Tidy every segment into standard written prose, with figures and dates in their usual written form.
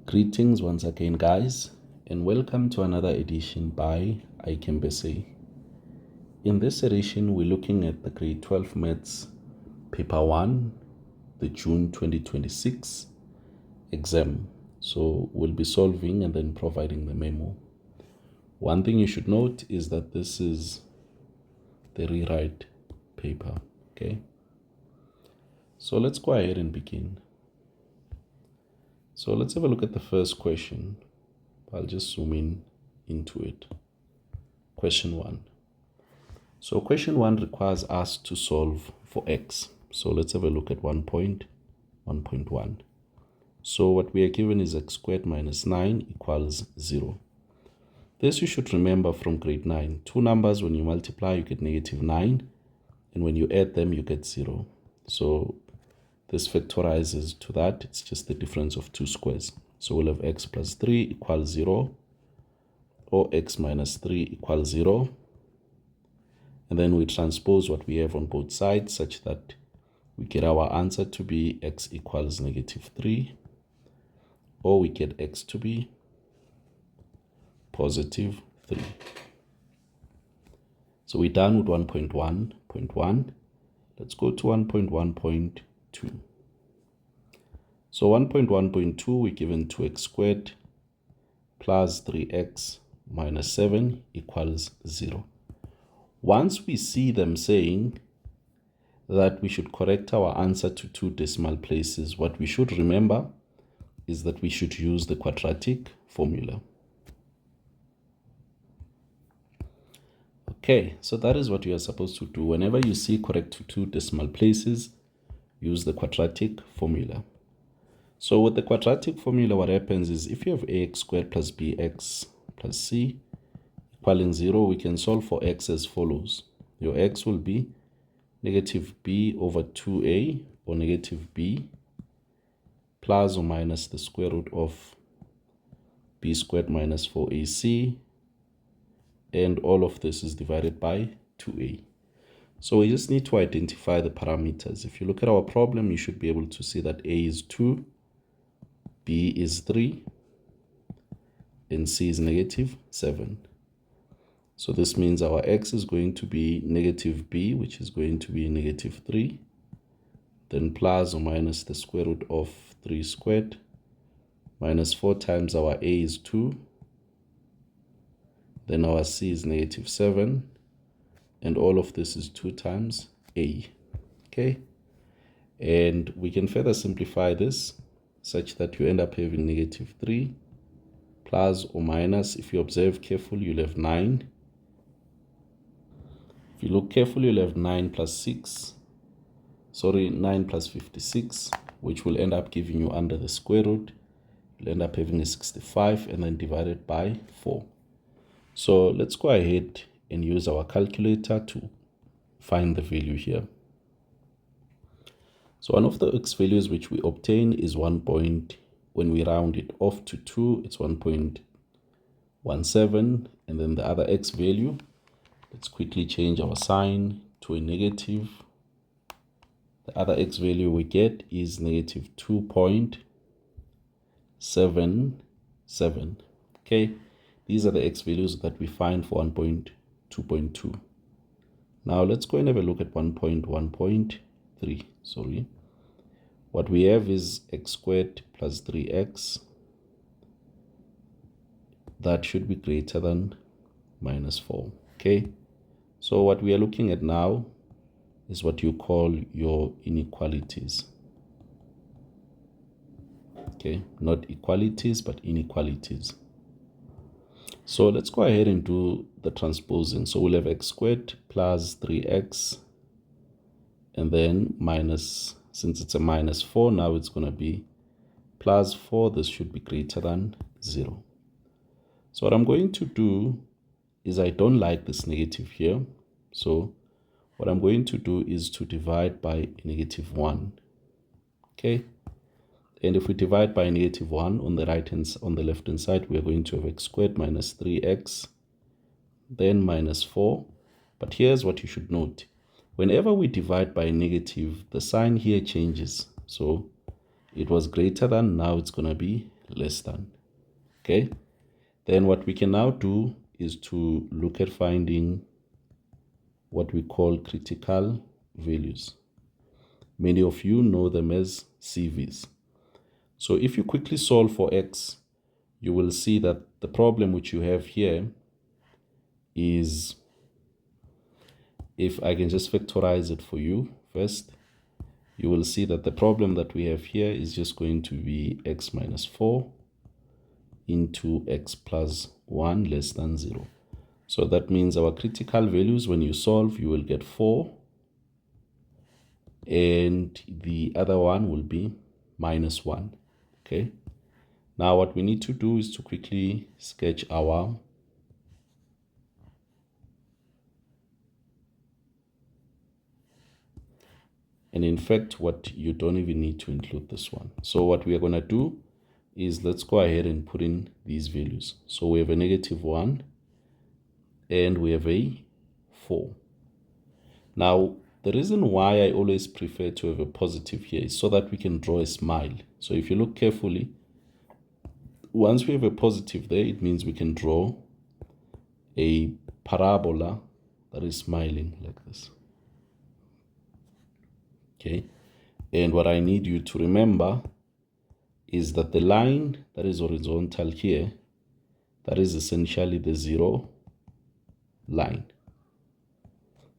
Greetings once again, guys, and welcome to another edition by iCampSA. In this edition, we're looking at the grade 12 maths paper 1, the June 2026 exam. So we'll be solving and then providing the memo. One thing you should note is that this is the rewrite paper, okay? So let's go ahead and begin. So let's have a look at the first question. I'll just zoom in into it. Question 1. So question 1 requires us to solve for x. So let's have a look at 1.1. So what we are given is x squared minus 9 equals 0. This you should remember from grade 9. Two numbers, when you multiply, you get negative 9. And when you add them, you get 0. So this factorizes to that. It's just the difference of two squares. So we'll have x plus 3 equals 0, or x minus 3 equals 0. And then we transpose what we have on both sides such that we get our answer to be x equals negative 3, or we get x to be positive 3. So we're done with 1.1.1. Let's go to 1.1.2. So 1.1.2, we're given 2x squared plus 3x minus 7 equals 0. Once we see them saying that we should correct our answer to 2 decimal places, what we should remember is that we should use the quadratic formula. Okay, so that is what you are supposed to do. Whenever you see correct to 2 decimal places, use the quadratic formula. So with the quadratic formula, what happens is if you have ax squared plus bx plus c equaling 0, we can solve for x as follows. Your x will be negative b over 2a, or negative b, plus or minus the square root of b squared minus 4ac, and all of this is divided by 2a. So we just need to identify the parameters. If you look at our problem, you should be able to see that a is 2, b is 3, and c is negative 7. So this means our x is going to be negative b, which is going to be negative 3, then plus or minus the square root of 3 squared, minus 4 times our a is 2, then our c is negative 7, and all of this is 2 times a, okay? And we can further simplify this such that you end up having negative 3 plus or minus, if you observe carefully, you'll have 9. If you look carefully, you'll have 9 plus 56, which will end up giving you under the square root. You'll end up having a 65 and then divided by 4. So let's go ahead and use our calculator to find the value here. So one of the x values which we obtain is when we round it off to 2, it's 1.17, and then the other x value, let's quickly change our sign to a negative. The other x value we get is negative 2.77. Okay, these are the x values that we find for 1.2.2. Now let's go and have a look at 1.1.3. What we have is x squared plus 3x. That should be greater than minus 4. Okay, so what we are looking at now is what you call your inequalities. Okay, not equalities, but inequalities. So let's go ahead and do the transposing. So we'll have x squared plus 3x, and then minus, since it's a minus 4, now it's going to be plus 4. This should be greater than 0. So what I'm going to do is, I don't like this negative here. So what I'm going to do is to divide by negative 1. Okay. And if we divide by negative 1 on the left hand side, we are going to have x squared minus 3x, then minus 4. But here's what you should note. Whenever we divide by a negative, the sign here changes. So it was greater than, now it's going to be less than. Okay, then what we can now do is to look at finding what we call critical values. Many of you know them as CVs. So if you quickly solve for x, you will see that the problem which you have here is, if I can just factorize it for you first, you will see that the problem that we have here is just going to be x minus 4 into x plus 1 less than 0. So that means our critical values, when you solve, you will get 4, and the other one will be minus 1. Okay. Now what we need to do is to quickly sketch our and in fact what you don't even need to include this one. So what we are going to do is, let's go ahead and put in these values. So we have a negative 1 and we have a 4. Now the reason why I always prefer to have a positive here is so that we can draw a smile. So if you look carefully, once we have a positive there, it means we can draw a parabola that is smiling like this. Okay, and what I need you to remember is that the line that is horizontal here, that is essentially the 0 line.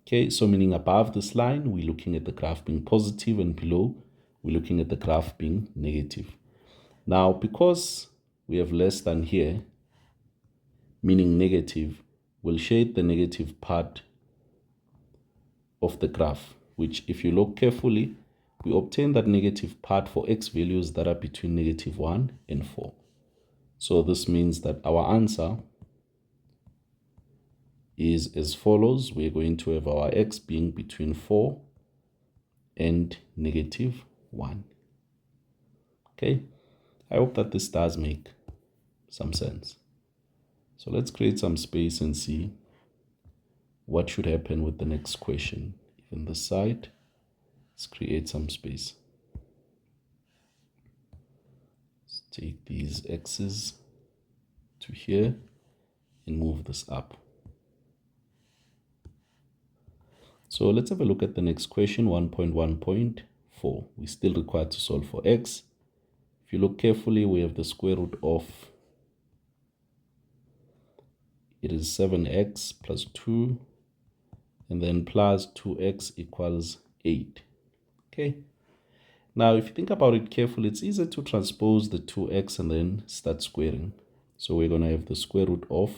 Okay, so meaning above this line, we're looking at the graph being positive, and below, we're looking at the graph being negative. Now, because we have less than here, meaning negative, we'll shade the negative part of the graph, which if you look carefully, we obtain that negative part for x values that are between negative 1 and 4. So this means that our answer is as follows. We're going to have our x being between 4 and negative 1. Okay, I hope that this does make some sense. So let's create some space and see what should happen with the next question. Even this side, let's create some space. Let's take these x's to here and move this up. So let's have a look at the next question, 1.1.4. We're still required to solve for x. If you look carefully, we have the square root of, it is 7x plus 2, and then plus 2x equals 8. Okay. Now, if you think about it carefully, it's easy to transpose the 2x and then start squaring. So we're going to have the square root of,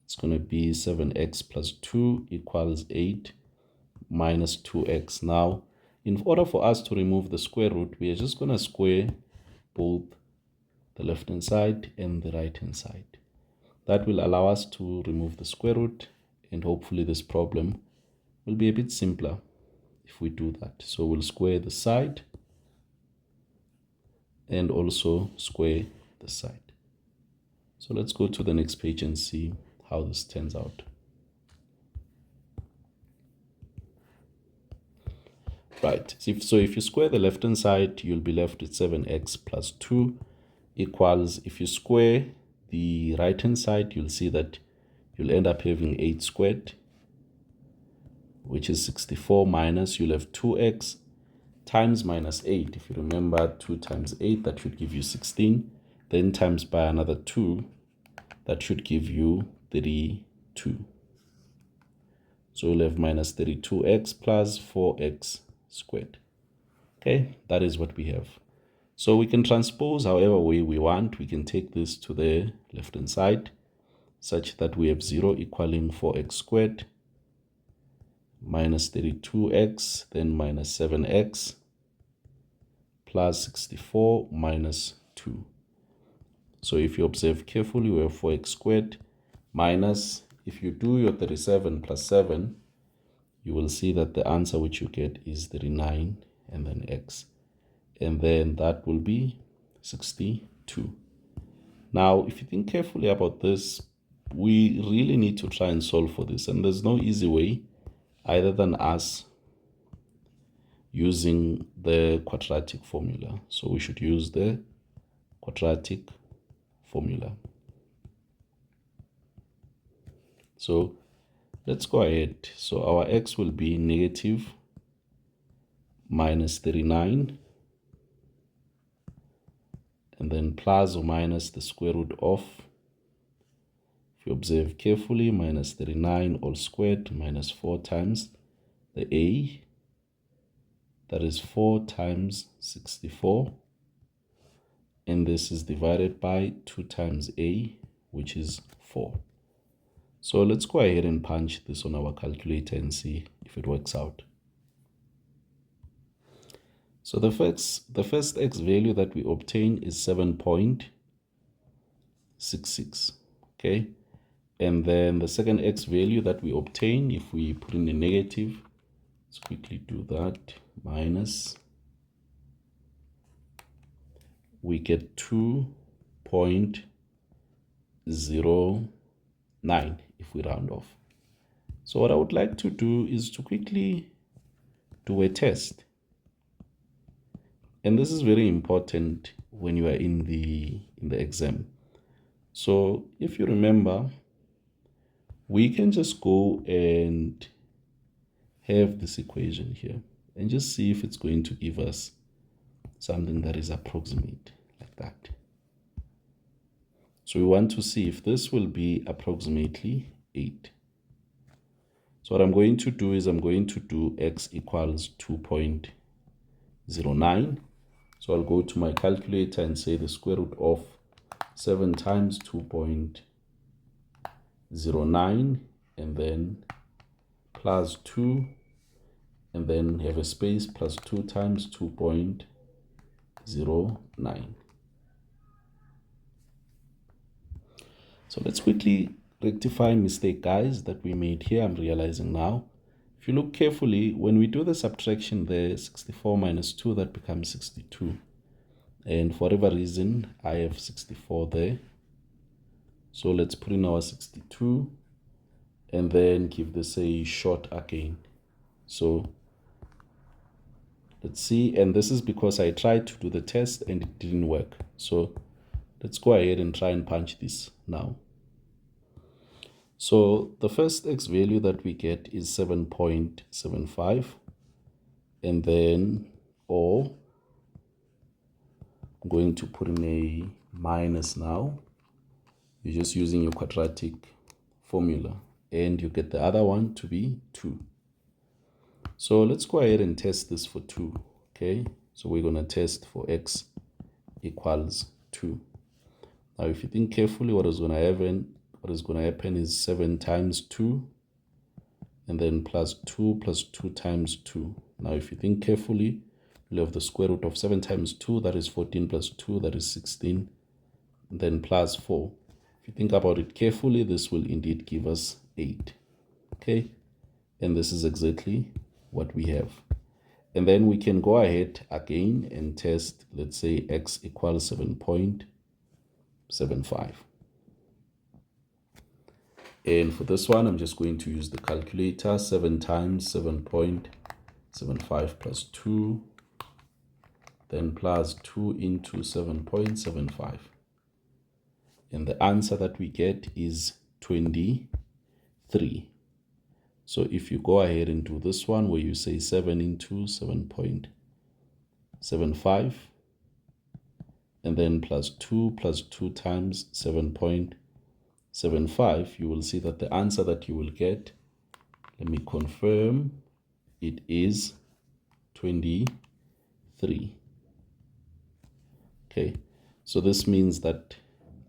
it's going to be 7x plus 2 equals 8 minus 2x. Now, in order for us to remove the square root, we are just going to square both the left-hand side and the right-hand side. That will allow us to remove the square root, and hopefully this problem will be a bit simpler if we do that. So we'll square the side and also square the side. So let's go to the next page and see how this turns out. Right, so if you square the left-hand side, you'll be left with 7x plus 2 equals, if you square the right-hand side, you'll see that you'll end up having 8 squared, which is 64, minus, you'll have 2x times minus 8. If you remember, 2 times 8, that should give you 16. Then times by another 2, that should give you 32. So you'll have minus 32x plus 4x squared. Okay, that is what we have. So we can transpose however way we want. We can take this to the left-hand side such that we have 0 equaling 4x squared minus 32x, then minus 7x plus 64 minus 2. So if you observe carefully, we have 4x squared minus, if you do your 37 plus 7, you will see that the answer which you get is 39 and then x. And then that will be 62. Now, if you think carefully about this, we really need to try and solve for this. And there's no easy way either than us using the quadratic formula. So we should use the quadratic formula. So let's go ahead. So our x will be negative minus 39, and then plus or minus the square root of, if you observe carefully, minus 39 all squared minus 4 times the a, that is 4 times 64, and this is divided by 2 times a, which is 4. So let's go ahead and punch this on our calculator and see if it works out. So the first x value that we obtain is 7.66, okay? And then the second x value that we obtain, if we put in a negative, let's quickly do that, minus, we get 2.09 if we round off. So what I would like to do is to quickly do a test. And this is very important when you are in the exam. So if you remember, we can just go and have this equation here and just see if it's going to give us something that is approximate like that. So we want to see if this will be approximately 8. So what I'm going to do is I'm going to do x equals 2.09. So I'll go to my calculator and say the square root of 7 times 2.09, and then plus 2, and then have a space, plus 2 times 2.09. So let's quickly rectify mistake, guys, that we made here. I'm realizing now. If you look carefully, when we do the subtraction there, 64 minus 2, that becomes 62. And for whatever reason, I have 64 there. So let's put in our 62 and then give this a short again. So let's see. And this is because I tried to do the test and it didn't work. So let's go ahead and try and punch this now. So the first x value that we get is 7.75, and then I'm going to put in a minus now. You're just using your quadratic formula, and you get the other one to be 2. So let's go ahead and test this for 2, okay? So we're going to test for x equals 2. Now if you think carefully, what is going to happen is 7 times 2, and then plus 2 times 2. Now if you think carefully, you'll have the square root of 7 times 2, that is 14, plus 2, that is 16, and then plus 4. If you think about it carefully, this will indeed give us 8, okay? And this is exactly what we have. And then we can go ahead again and test, let's say x equals 7.75. And for this one, I'm just going to use the calculator. 7 times 7.75 plus 2, then plus 2 into 7.75. And the answer that we get is 23. So if you go ahead and do this one, where you say 7 into 7.75, and then plus 2 times 7.75, you will see that the answer that you will get, let me confirm, it is 23. Okay, so this means that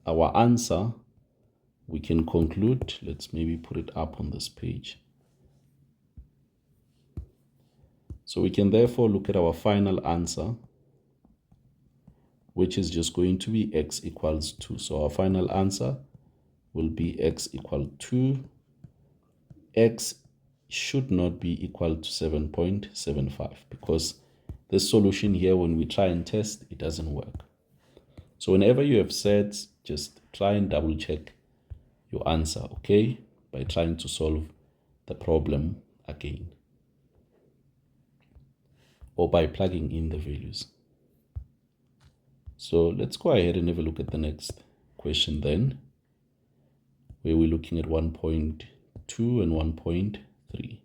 our answer, we can conclude, let's maybe put it up on this page. So we can therefore look at our final answer, which is just going to be x equals 2. So our final answer will be x equal to, x should not be equal to 7.75, because this solution here, when we try and test, it doesn't work. So whenever you have sets, just try and double check your answer, okay, by trying to solve the problem again. or by plugging in the values. So let's go ahead and have a look at the next question then, where we're looking at 1.2 and 1.3.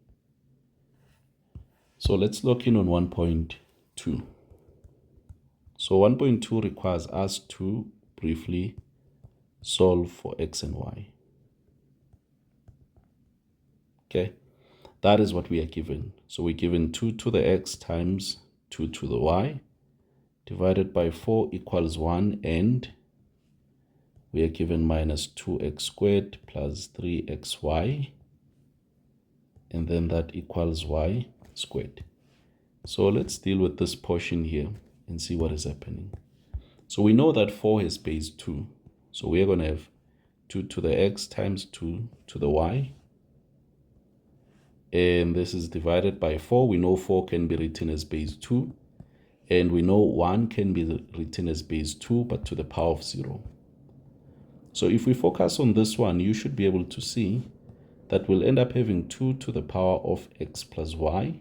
So let's look in on 1.2. So 1.2 requires us to briefly solve for x and y. Okay, that is what we are given. So we're given 2 to the x times 2 to the y divided by 4 equals 1, and we are given minus 2x squared plus 3xy, and then that equals y squared. So let's deal with this portion here and see what is happening. So we know that 4 has base 2. So we are going to have 2 to the x times 2 to the y. And this is divided by 4. We know 4 can be written as base 2. And we know 1 can be written as base 2, but to the power of 0. So if we focus on this one, you should be able to see that we'll end up having 2 to the power of x plus y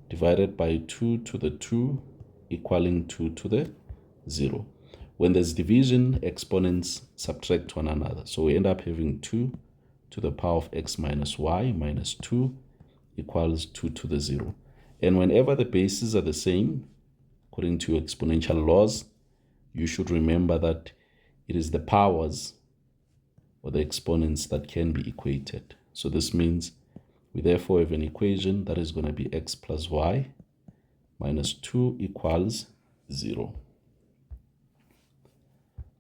divided by 2 to the 2 equaling 2 to the 0. When there's division, exponents subtract one another. So we end up having 2 to the power of x minus y minus 2 equals 2 to the 0. And whenever the bases are the same, according to exponential laws, you should remember that it is the powers or the exponents that can be equated. So this means we therefore have an equation that is going to be x plus y minus 2 equals 0.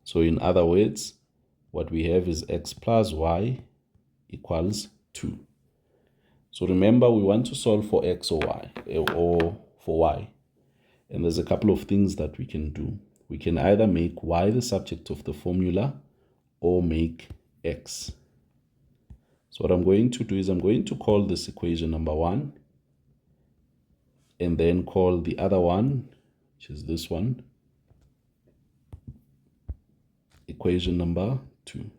So in other words, what we have is x plus y equals 2. So remember, we want to solve for x or y, or for y. And there's a couple of things that we can do. We can either make y the subject of the formula or make x. So what I'm going to do is I'm going to call this equation number 1, and then call the other one, which is this one, equation number 2.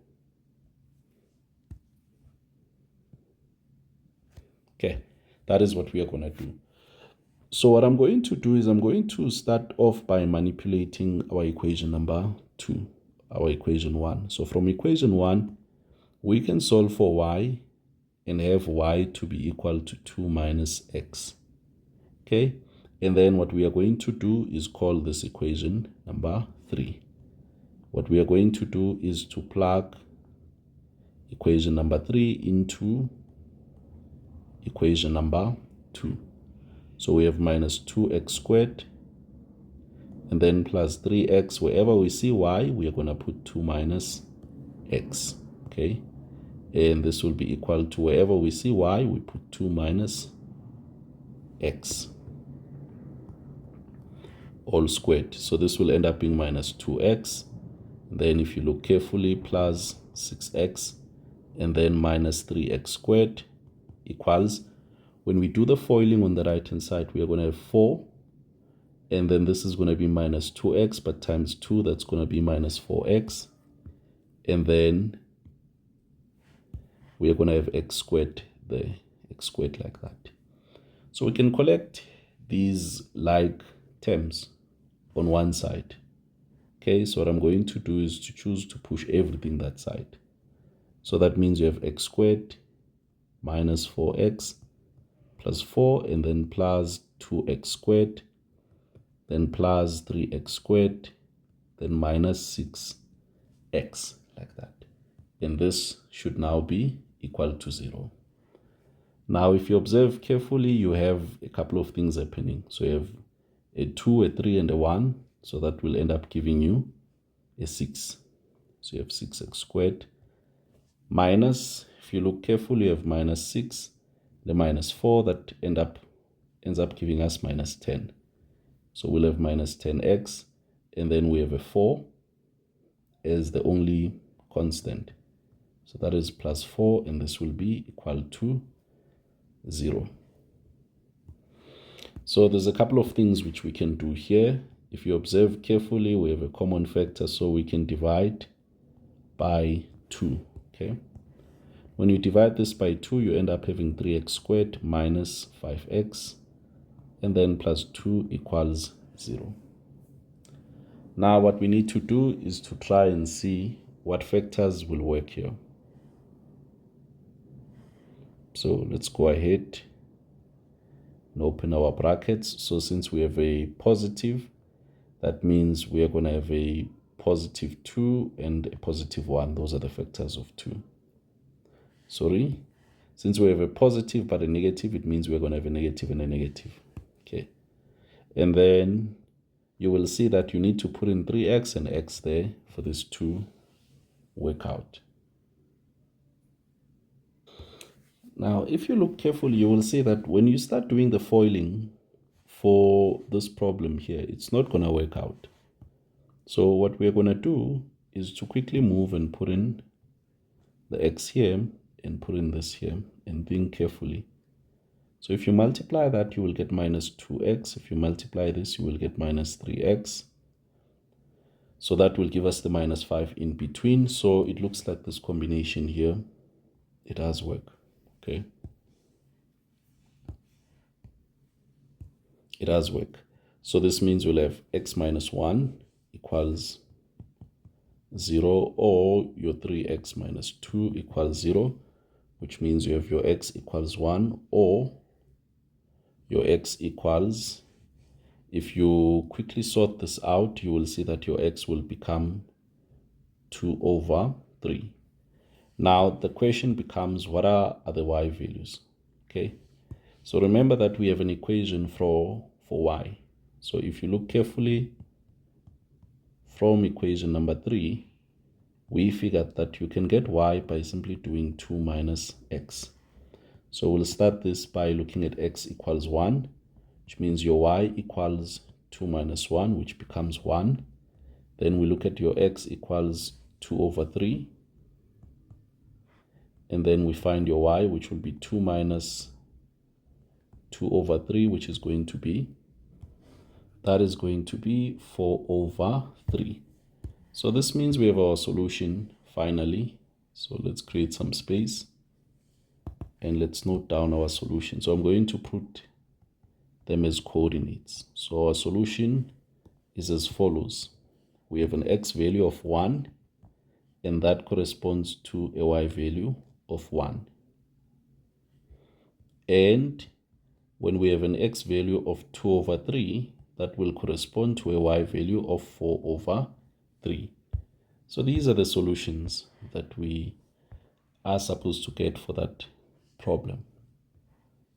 Okay, that is what we are going to do. So what I'm going to do is I'm going to start off by manipulating our equation number 2, our equation 1. So from equation 1, we can solve for y and have y to be equal to 2 minus x. Okay, and then what we are going to do is call this equation number 3. What we are going to do is to plug equation number 3 into equation number 2. So we have minus 2x squared, and then plus 3x. Wherever we see y, we are going to put 2 minus x. Okay, and this will be equal to, wherever we see y, we put 2 minus x all squared. So this will end up being minus 2x. Then if you look carefully, plus 6x, and then minus 3x squared equals, when we do the foiling on the right hand side, we are going to have 4, and then this is going to be minus 2x, but times 2, that's going to be minus 4x, and then we are going to have x squared there, x squared like that. So we can collect these like terms on one side. Okay, so what I'm going to do is to choose to push everything that side. So that means you have x squared minus 4x plus 4, and then plus 2x squared, then plus 3x squared, then minus 6x, like that. And this should now be equal to 0. Now, if you observe carefully, you have a couple of things happening. So you have a 2, a 3, and a 1. So that will end up giving you a 6. So you have 6x squared minus, if you look carefully, you have minus 6, the minus 4, that ends up giving us minus 10. So we'll have minus 10x, and then we have a 4 as the only constant. So that is plus 4, and this will be equal to 0. So there's a couple of things which we can do here. If you observe carefully, we have a common factor, so we can divide by 2. Okay. When you divide this by 2, you end up having 3x squared minus 5x, and then plus 2 equals 0. Now what we need to do is to try and see what factors will work here. So let's go ahead and open our brackets. So since we have a positive, that means we are going to have a positive 2 and a positive 1. Those are the factors of 2. Sorry. Since we have a positive but a negative, it means we're going to have a negative and a negative. Okay. And then you will see that you need to put in 3x and x there for this to work out. Now, if you look carefully, you will see that when you start doing the foiling for this problem here, it's not going to work out. So what we're going to do is to quickly move and put in the x here and put in this here and think carefully. So if you multiply that, you will get minus 2x. If you multiply this, you will get minus 3x. So that will give us the minus 5 in between. So it looks like this combination here, it does work. Okay. It does work. So this means we'll have x minus 1 equals 0, or your 3x minus 2 equals 0, which means you have your x equals 1, or your x equals, if you quickly sort this out, you will see that your x will become 2 over 3. Now the question becomes, what are the y values? Okay, so remember that we have an equation for y. So if you look carefully from equation number 3, we figured that you can get y by simply doing 2 minus x. So we'll start this by looking at x equals 1, which means your y equals 2 minus 1, which becomes 1. Then we look at your x equals 2 over 3. And then we find your y, which will be 2 minus 2 over 3, which is going to be, that is going to be 4 over 3. So this means we have our solution finally. So let's create some space and let's note down our solution. So I'm going to put them as coordinates. So our solution is as follows. We have an x value of 1, and that corresponds to a y value of 1. And when we have an x value of 2 over 3, that will correspond to a y value of 4 over 3. So these are the solutions that we are supposed to get for that problem.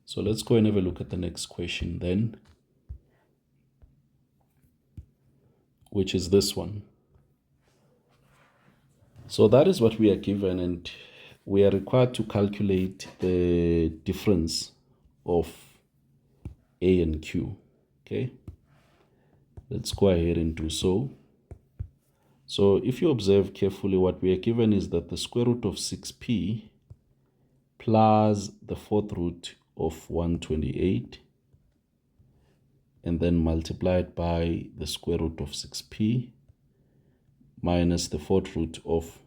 So let's go and have a look at the next question then, which is this one. So that is what we are given, and we are required to calculate the difference of A and Q. Okay, let's go ahead and do so. So if you observe carefully, what we are given is that the square root of 6p plus the fourth root of 128, and then multiplied by the square root of 6p minus the fourth root of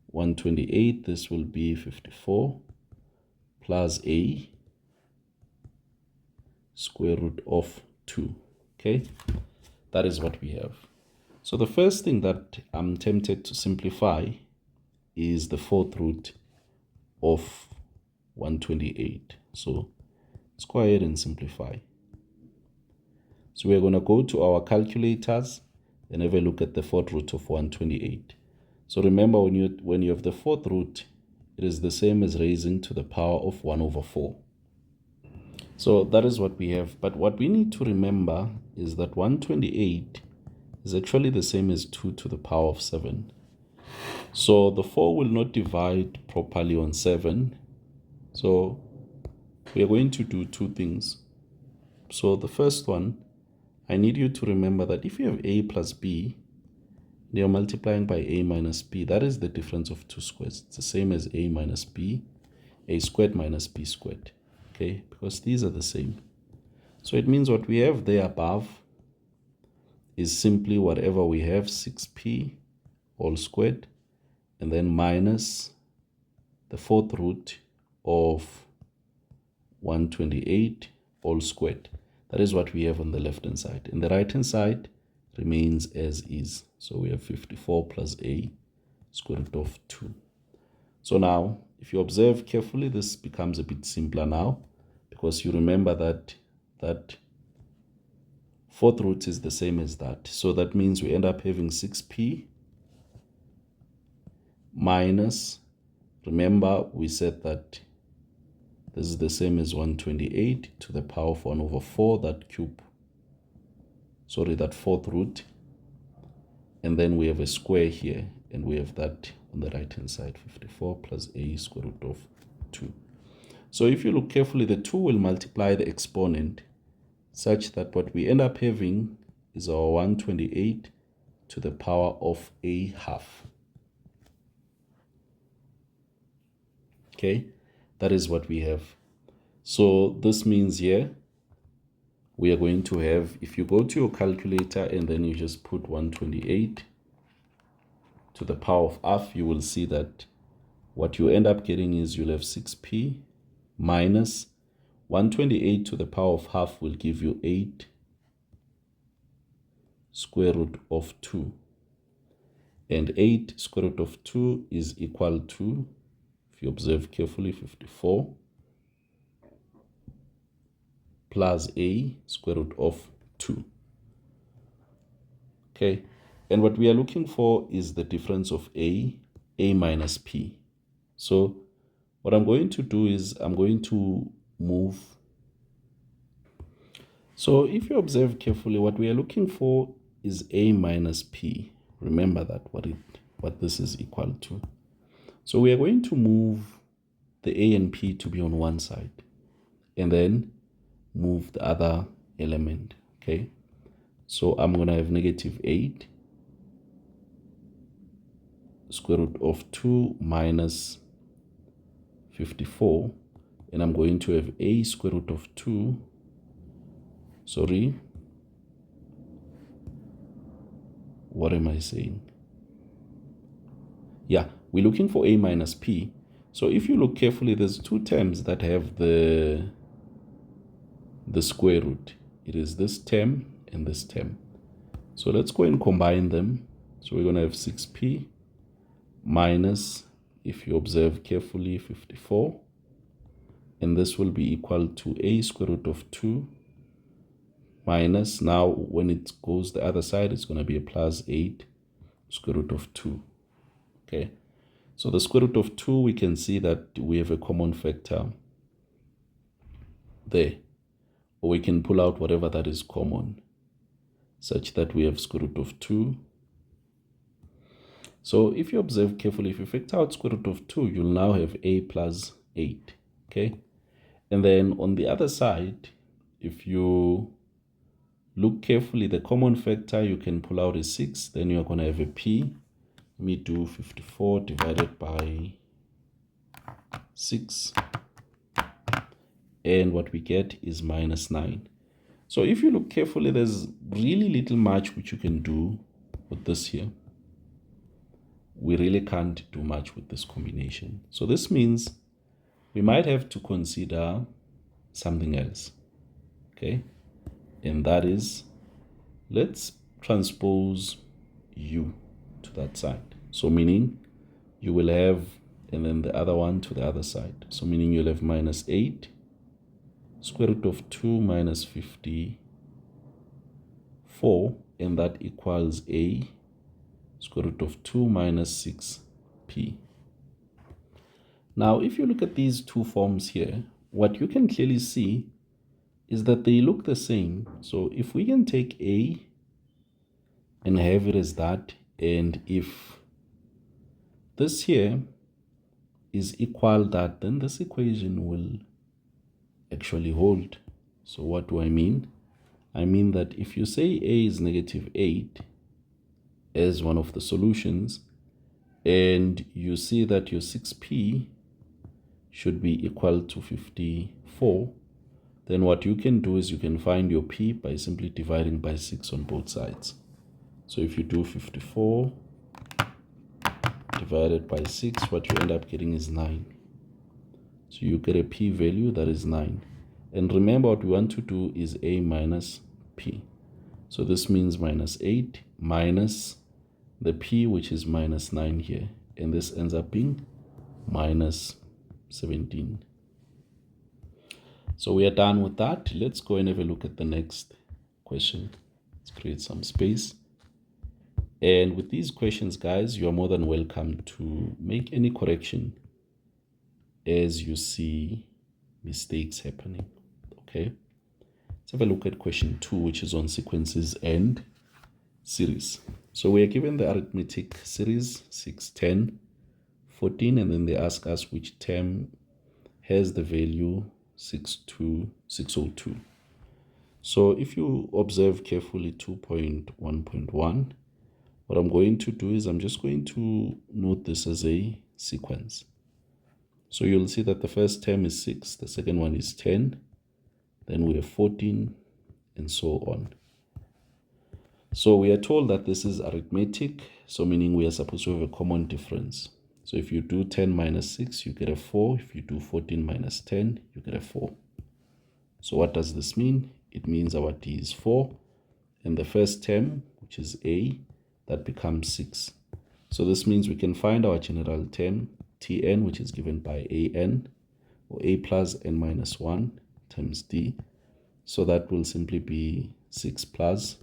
128, this will be 54, plus a square root of 2. Okay, that is what we have. So the first thing that I'm tempted to simplify is the fourth root of 128. So let's go ahead and simplify. So we're going to go to our calculators and have a look at the fourth root of 128. So remember, when you have the fourth root, it is the same as raising to the power of 1 over 4. So that is what we have. But what we need to remember is that 128 is actually the same as 2 to the power of 7. So the 4 will not divide properly on 7. So we are going to do two things. So the first one, I need you to remember that if you have a plus b, they are multiplying by a minus b. That is the difference of two squares. It's the same as a minus b, a squared minus b squared. Okay, because these are the same. So it means what we have there above is simply whatever we have, 6p all squared, and then minus the fourth root of 128 all squared. That is what we have on the left-hand side. And the right-hand side remains as is. So we have 54 plus a square root of 2. So now, if you observe carefully, this becomes a bit simpler now, because you remember that fourth root is the same as that. So that means we end up having 6p minus, remember we said that this is the same as 128 to the power of 1 over 4, that fourth root. And then we have a square here, and we have that on the right hand side, 54 plus a square root of 2. So if you look carefully, the 2 will multiply the exponent such that what we end up having is our 128 to the power of a half. Okay, that is what we have. So this means here we are going to have, if you go to your calculator and then you just put 128 to the power of half, you will see that what you end up getting is you'll have 6p minus 128 to the power of half will give you 8 square root of 2. And 8 square root of 2 is equal to, if you observe carefully, 54 plus a square root of 2. Okay, and what we are looking for is the difference of a minus p. So what I'm going to do is I'm going to move. So if you observe carefully, what we are looking for is a minus p. Remember that what this is equal to. So we are going to move the a and p to be on one side, and then move the other element. Okay, so I'm going to have negative 8 square root of 2 minus 54, and I'm going to have a square root of 2, what am I saying? Yeah, we're looking for a minus p. So if you look carefully, there's two terms that have the square root. It is this term and this term. So let's go and combine them. So we're going to have 6p minus, if you observe carefully, 54. And this will be equal to a square root of 2 minus, now when it goes the other side, it's going to be a plus 8 square root of 2. Okay, so the square root of 2, we can see that we have a common factor there, or we can pull out whatever that is common, such that we have square root of 2. So if you observe carefully, if you factor out square root of 2, you'll now have a plus 8. Okay, and then on the other side, if you look carefully, the common factor you can pull out is 6. Then you're going to have a p. Let me do 54 divided by 6. And what we get is minus 9. So if you look carefully, there's really little much which you can do with this here. We really can't do much with this combination. So this means we might have to consider something else. Okay, and that is, let's transpose u to that side. So meaning you will have, and then the other one to the other side. So meaning you'll have minus 8 square root of 2 minus 54, and that equals a square root of 2 minus 6p. Now, if you look at these two forms here, what you can clearly see is that they look the same. So if we can take a and have it as that, and if this here is equal that, then this equation will actually hold. So what do I mean? I mean that if you say a is negative 8 as one of the solutions, and you see that your 6p should be equal to 54, then what you can do is you can find your p by simply dividing by 6 on both sides. So if you do 54 divided by 6, what you end up getting is 9. So you get a p value that is 9. And remember, what we want to do is a minus p. So this means minus 8 minus the p, which is minus 9 here. And this ends up being minus 17. So we are done with that. Let's go and have a look at the next question. Let's create some space. And with these questions, guys, you are more than welcome to make any correction as you see mistakes happening. Okay. Let's have a look at question 2, which is on sequences and series. So we are given the arithmetic series 6, 10, 14, and then they ask us which term has the value 602. So if you observe carefully 2.1.1, what I'm going to do is I'm just going to note this as a sequence. So you'll see that the first term is 6, the second one is 10, then we have 14, and so on. So we are told that this is arithmetic, so meaning we are supposed to have a common difference. So if you do 10 minus 6, you get a 4. If you do 14 minus 10, you get a 4. So what does this mean? It means our d is 4, and the first term, which is a, that becomes 6. So this means we can find our general term, tn, which is given by an, or a plus n minus 1 times d. So that will simply be 6 plus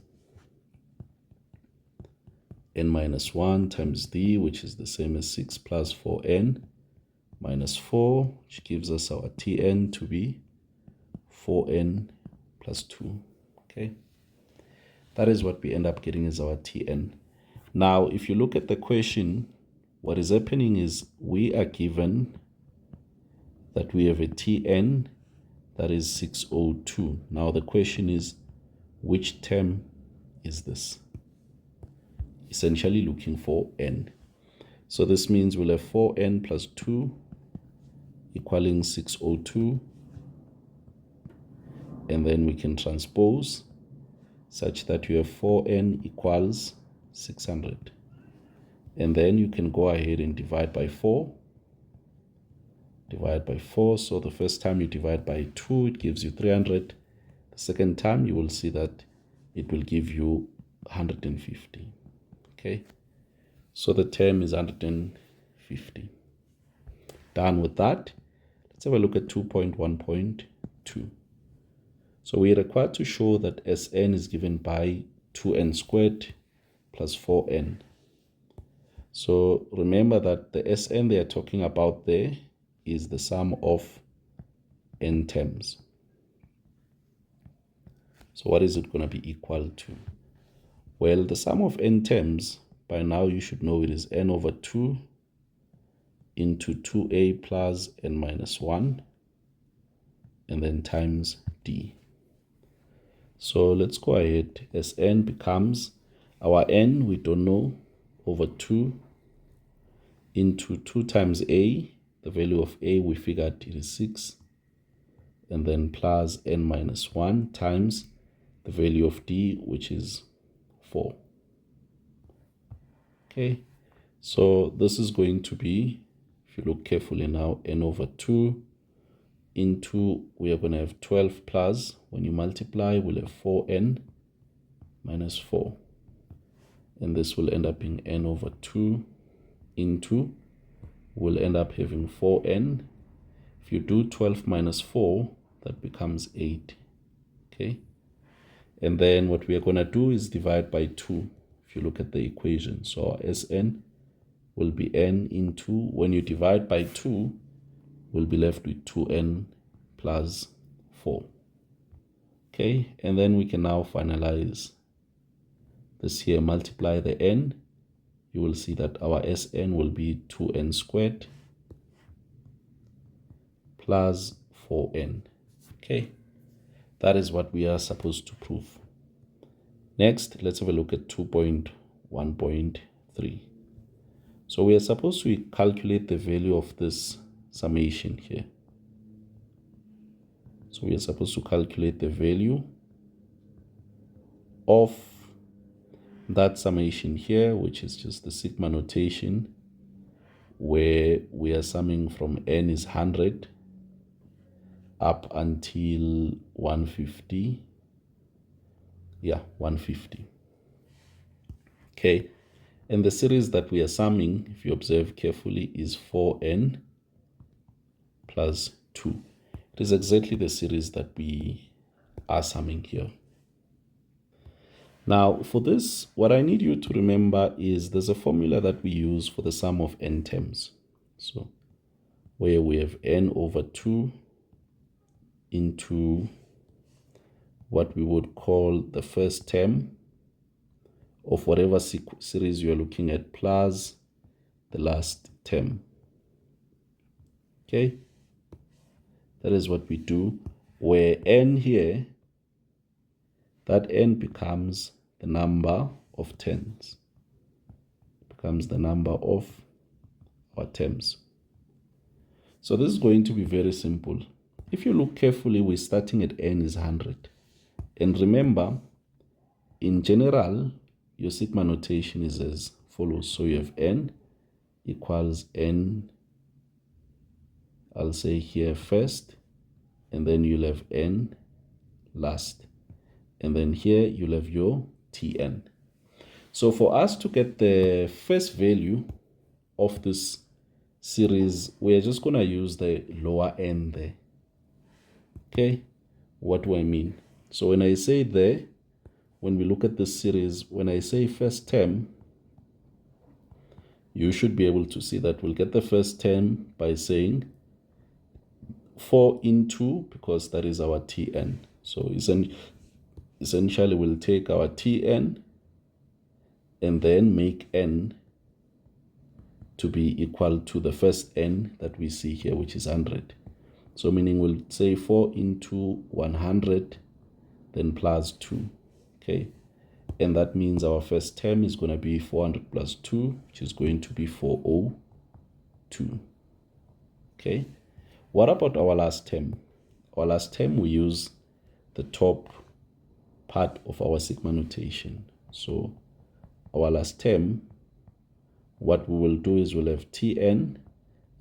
n minus 1 times d, which is the same as 6 plus 4n minus 4, which gives us our tn to be 4n plus 2. Okay, that is what we end up getting as our tn. Now, if you look at the question, what is happening is we are given that we have a tn that is 602. Now, the question is, which term is this? Essentially looking for n. So this means we'll have 4n plus 2 equaling 602. And then we can transpose such that you have 4n equals 600. And then you can go ahead and divide by 4. Divide by 4. So the first time you divide by 2, it gives you 300. The second time you will see that it will give you 150. Okay, so the term is 150. Done with that. Let's have a look at 2.1.2. So we are required to show that Sn is given by 2n squared plus 4n. So remember that the Sn they are talking about there is the sum of n terms. So what is it going to be equal to? Well, the sum of n terms, by now you should know it is n over 2 into 2a plus n minus 1, and then times d. So let's go ahead. Sn becomes our n, we don't know, over 2 into 2 times a. The value of a, we figured it is 6. And then plus n minus 1 times the value of d, which is 4. Okay, so this is going to be, if you look carefully now, n over 2 into, we are going to have 12 plus, when you multiply, we'll have 4n minus 4. And this will end up being n over 2 into, we'll end up having 4n. If you do 12 minus 4, that becomes 8. Okay, and then what we are going to do is divide by 2. If you look at the equation, so our Sn will be n into, when you divide by 2, we'll be left with 2n plus 4. Okay, and then we can now finalize this here, multiply the n. You will see that our Sn will be 2n squared plus 4n. Okay, that is what we are supposed to prove. Next, let's have a look at 2.1.3. So we are supposed to calculate the value of this summation here. So we are supposed to calculate the value of that summation here, which is just the sigma notation, where we are summing from n is 100 up until 150. Yeah, 150. Okay, and the series that we are summing, if you observe carefully, is 4n plus 2. It is exactly the series that we are summing here. Now, for this, what I need you to remember is there's a formula that we use for the sum of n terms. So, where we have n over 2 into what we would call the first term of whatever series you are looking at plus the last term. Okay? That is what we do, where n here, that n becomes the number of terms. Becomes the number of our terms. So this is going to be very simple. If you look carefully, we're starting at n is 100. And remember, in general, your sigma notation is as follows. So you have n equals n, I'll say here first, and then you'll have n last. And then here you'll have your Tn. So for us to get the first value of this series, we're just going to use the lower n there. Okay, what do I mean? So when I say there, when we look at this series, when I say first term, you should be able to see that we'll get the first term by saying 4 into, because that is our Tn. So essentially we'll take our Tn and then make n to be equal to the first n that we see here, which is 100. So meaning we'll say 4 into 100, then plus 2. Okay, and that means our first term is going to be 400 plus 2, which is going to be 402. Okay, what about our last term? Our last term, we use the top part of our sigma notation. So our last term, what we will do is we'll have Tn,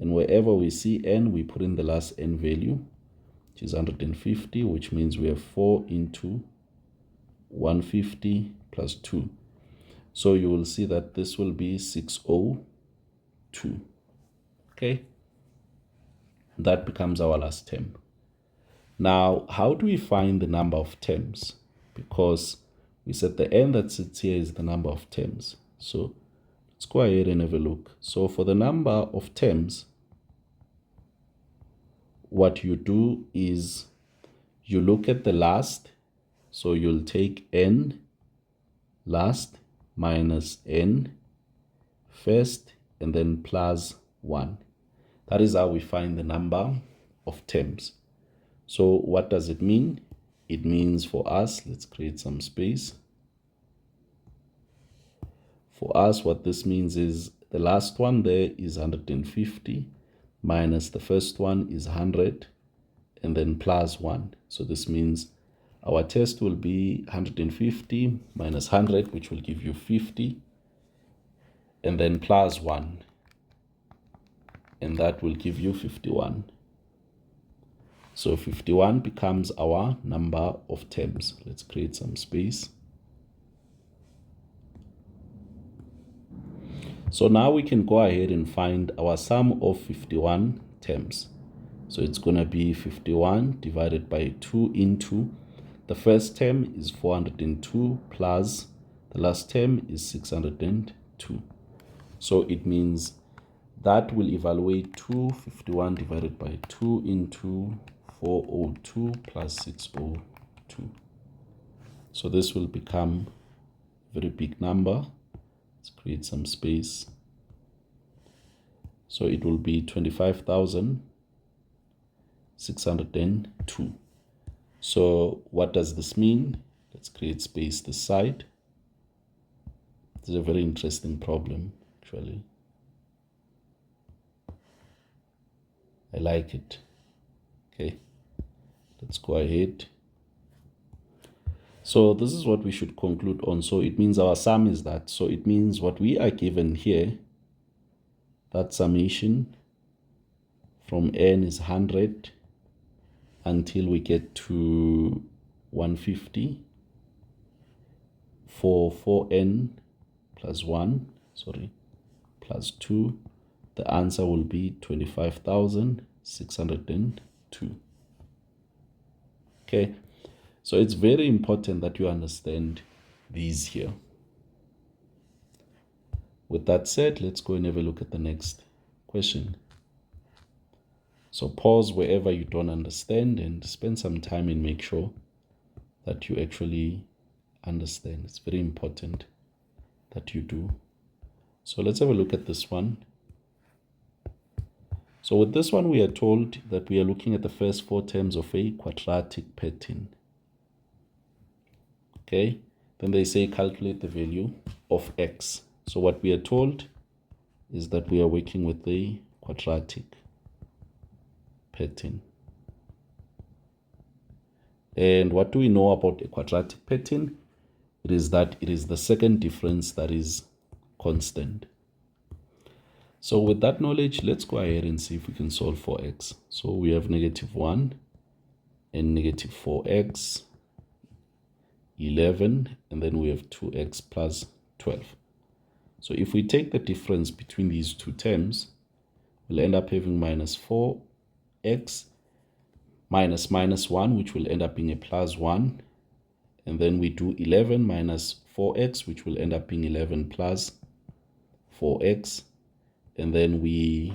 and wherever we see n, we put in the last n value, which is 150, which means we have 4 into 150 plus 2. So you will see that this will be 602. Okay, that becomes our last term. Now, how do we find the number of terms? Because we said the n that sits here is the number of terms. So let's go ahead and have a look. So for the number of terms, what you do is you look at the last. So you'll take n last minus n first and then plus 1. That is how we find the number of terms. So what does it mean? It means for us, let's create some space. For us, what this means is the last one there is 150 minus the first one is 100 and then plus 1. So this means our test will be 150 minus 100, which will give you 50, and then plus 1, and that will give you 51. So 51 becomes our number of terms. Let's create some space. So now we can go ahead and find our sum of 51 terms. So it's going to be 51 divided by 2 into the first term is 402 plus the last term is 602. So it means that will evaluate to 51 divided by 2 into 402 plus 602. So this will become a very big number. Let's create some space. So it will be 25,602. So what does this mean? Let's create space this side. It's a very interesting problem, actually. I like it. Okay, let's go ahead. So this is what we should conclude on. So it means our sum is that. So it means what we are given here, that summation from n is 100 until we get to 150 for 4n plus 1, plus 2. The answer will be 25,602. Okay, so it's very important that you understand these here. With that said, let's go and have a look at the next question. So pause wherever you don't understand and spend some time and make sure that you actually understand. It's very important that you do. So let's have a look at this one. So with this one, we are told that we are looking at the first 4 terms of a quadratic pattern. Okay, then they say calculate the value of x. So what we are told is that we are working with a quadratic pattern. And what do we know about a quadratic pattern? It is that it is the second difference that is constant. So with that knowledge, let's go ahead and see if we can solve for x. So we have -1 and -4x, 11, and then we have 2x plus 12. So if we take the difference between these two terms, we'll end up having -4x minus -1, which will end up being a +1. And then we do 11 minus 4x, which will end up being 11 plus 4x. And then we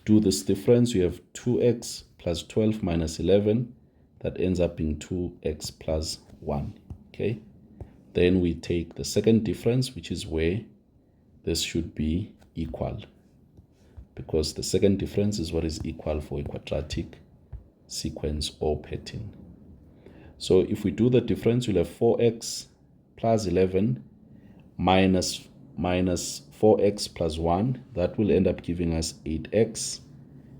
do this difference. We have 2x plus 12 minus 11. That ends up being 2x plus 1. Okay. Then we take the second difference, which is where this should be equal, because the second difference is what is equal for a quadratic sequence or pattern. So if we do the difference, we'll have 4x plus 11 minus 4x plus 1. That will end up giving us 8x,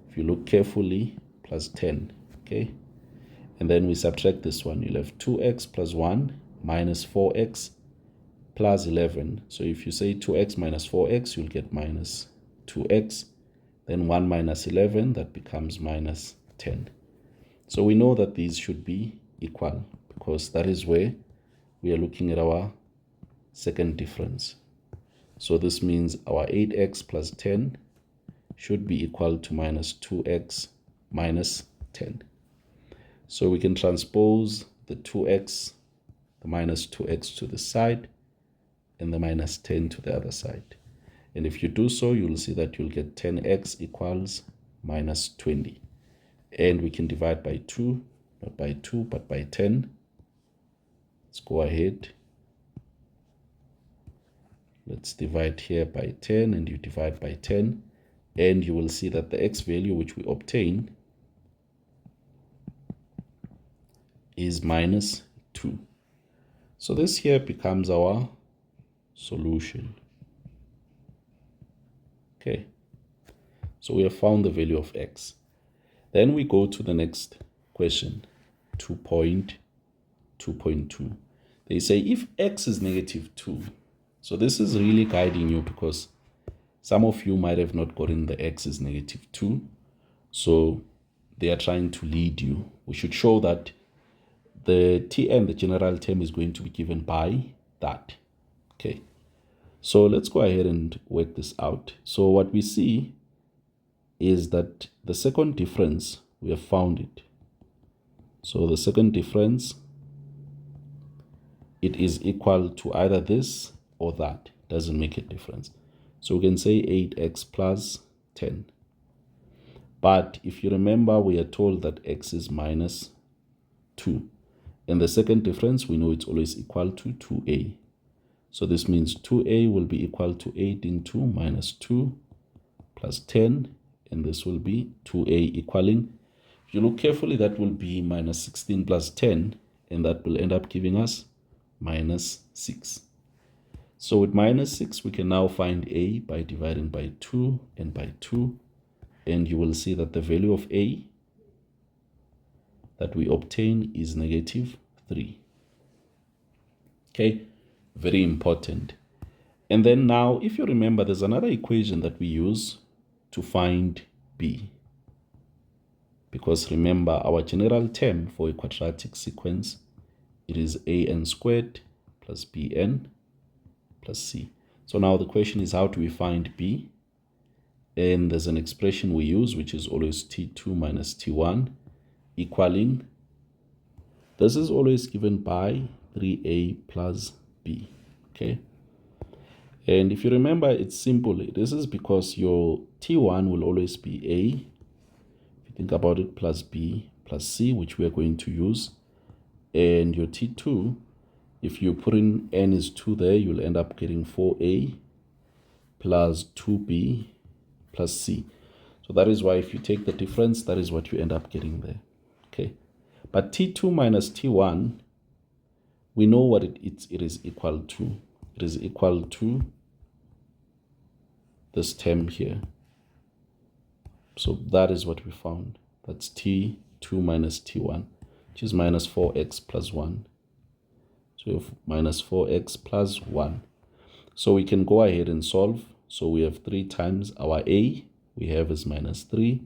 if you look carefully, plus 10. Okay, and then we subtract this one. You'll have 2x plus 1 minus 4x plus 11. So if you say 2x minus 4x, you'll get minus 2x. Then 1 minus 11, that becomes minus 10. So we know that these should be equal, because that is where we are looking at our second difference. So this means our 8x plus 10 should be equal to minus 2x minus 10. So we can transpose the 2x, the minus 2x to the side, and the minus 10 to the other side. And if you do so, you'll see that you'll get 10x equals minus 20. And we can divide by 2, not by 2, but by 10. Let's go ahead. Let's divide here by 10, and you divide by 10. And you will see that the x value which we obtain is minus 2. So this here becomes our solution. Okay, so we have found the value of x. Then we go to the next question, 2.2. They say if x is -2, so this is really guiding you, because some of you might have not gotten the x is -2. So they are trying to lead you. We should show that the Tn, the general term, is going to be given by that. Okay, so let's go ahead and work this out. So what we see is that the second difference, we have found it. So the second difference, it is equal to either this or that. Doesn't make a difference. So we can say 8x plus 10. But if you remember, we are told that x is minus 2. And the second difference, we know it's always equal to 2a. So this means 2a will be equal to 8 into minus 2 plus 10. And this will be 2a equaling, if you look carefully, that will be minus 16 plus 10. And that will end up giving us minus 6. So with minus 6, we can now find a by dividing by 2 and by 2. And you will see that the value of a that we obtain is -3. Okay, very important. And then now, if you remember, there's another equation that we use to find b. because remember our general term for a quadratic sequence, it is an squared plus bn plus c. So now the question is, how do we find b? And there's an expression we use, which is always t2 minus t1 equaling, this is always given by 3a plus b, okay? And if you remember, it's simple. This is because your t1 will always be a, if you think about it, plus b plus c, which we are going to use. And your t2, if you put in n is 2 there, you'll end up getting 4a plus 2b plus c. So that is why if you take the difference, that is what you end up getting there, okay? But t2 minus t1, we know what it is equal to. It is equal to this term here. So that is what we found. That's t2 minus t1, which is minus 4x plus 1. So we have minus 4x plus 1. So we can go ahead and solve. So we have 3 times our a, we have is minus 3,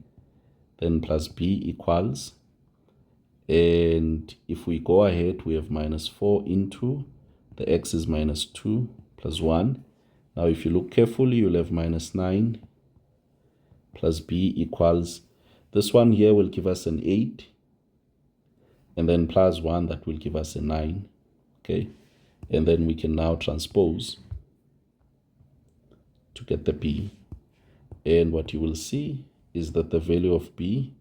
then plus b equals, and if we go ahead, we have minus 4 into, the x is minus 2 plus 1. Now if you look carefully, you'll have minus 9 plus b equals, this one here will give us an 8, and then plus 1, that will give us a 9, okay? And then we can now transpose to get the b. And what you will see is that the value of b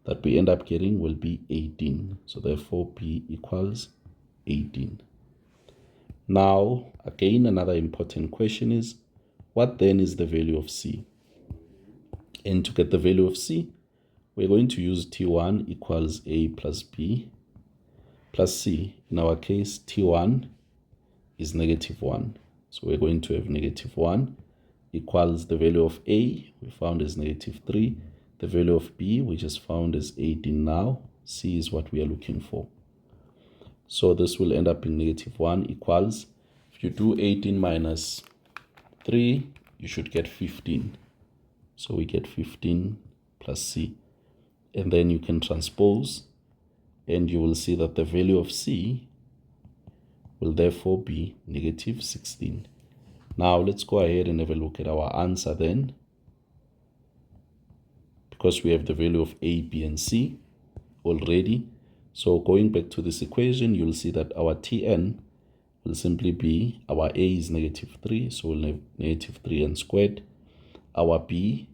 that we end up getting will be 18. So therefore b equals 18. Now, again, another important question is, what then is the value of c? And to get the value of c, we're going to use t1 equals a plus b plus c. In our case, t1 is negative 1. So we're going to have negative 1 equals the value of a, we found is negative 3. The value of b, we just found is 18 now. C is what we are looking for. So this will end up in negative 1 equals, if you do 18 minus 3, you should get 15. So we get 15 plus c. And then you can transpose, and you will see that the value of c will therefore be negative 16. Now let's go ahead and have a look at our answer then. Because we have the value of a, b, and c already. So going back to this equation, you'll see that our Tn will simply be, our a is negative 3, so we'll have negative 3n squared. Our b,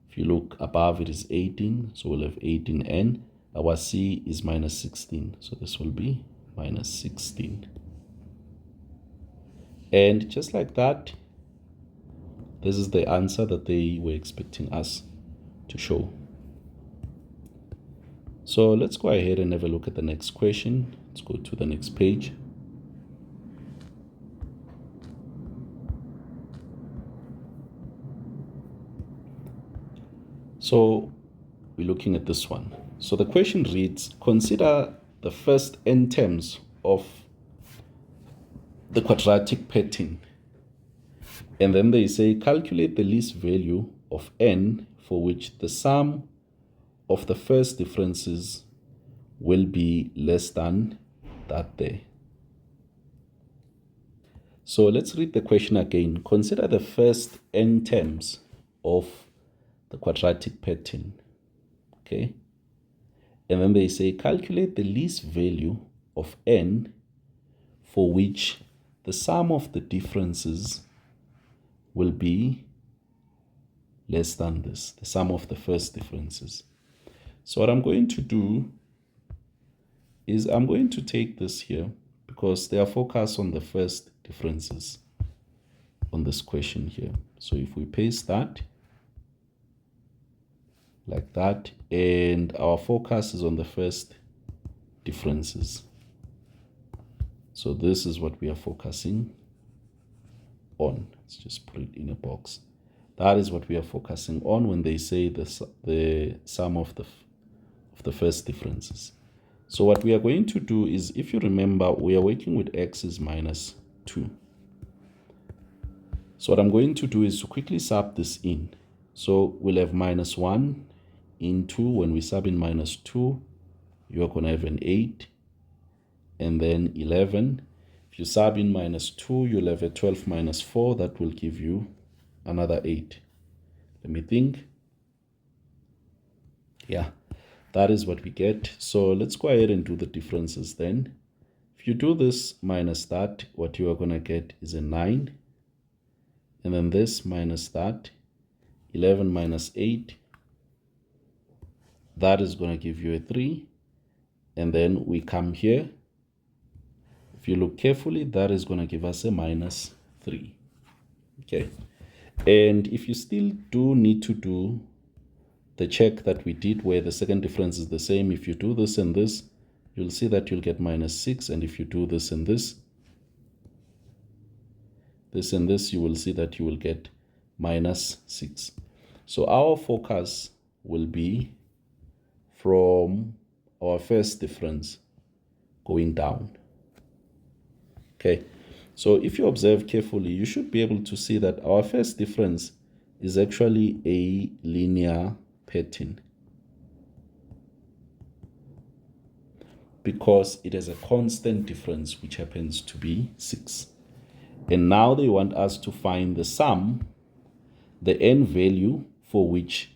if you look above, it is 18, so we'll have 18n. Our c is minus 16, so this will be minus 16. And just like that, this is the answer that they were expecting us to show. So let's go ahead and have a look at the next question. Let's go to the next page. So we're looking at this one. So the question reads, consider the first n terms of the quadratic pattern. And then they say, calculate the least value of n for which the sum of the first differences will be less than that there. So let's read the question again. Consider the first n terms of the quadratic pattern. Okay. And then they say, calculate the least value of n for which the sum of the differences will be less than this, the sum of the first differences. So what I'm going to do is I'm going to take this here because they are focused on the first differences on this question here. So if we paste that like that, and our focus is on the first differences. So this is what we are focusing on. Let's just put it in a box. That is what we are focusing on when they say the sum of the first differences. So what we are going to do is, if you remember, we are working with x is minus 2. So what I'm going to do is to quickly sub this in. So we'll have minus 1 into, when we sub in minus 2, you are going to have an 8, and then 11. If you sub in minus 2, you'll have a 12 minus 4. That will give you another 8. Let me think. Yeah, that is what we get. So let's go ahead and do the differences then. If you do this minus that, what you are going to get is a 9. And then this minus that, 11 minus 8. That is going to give you a 3. And then we come here. If you look carefully, that is going to give us a minus 3. Okay. And if you still do need to do the check that we did where the second difference is the same, if you do this and this, you'll see that you'll get minus 6. And if you do this and this and this, you will see that you will get minus 6. So our focus will be from our first difference going down. Okay, so if you observe carefully, you should be able to see that our first difference is actually a linear pattern because it has a constant difference which happens to be 6. And now they want us to find the sum, the n value for which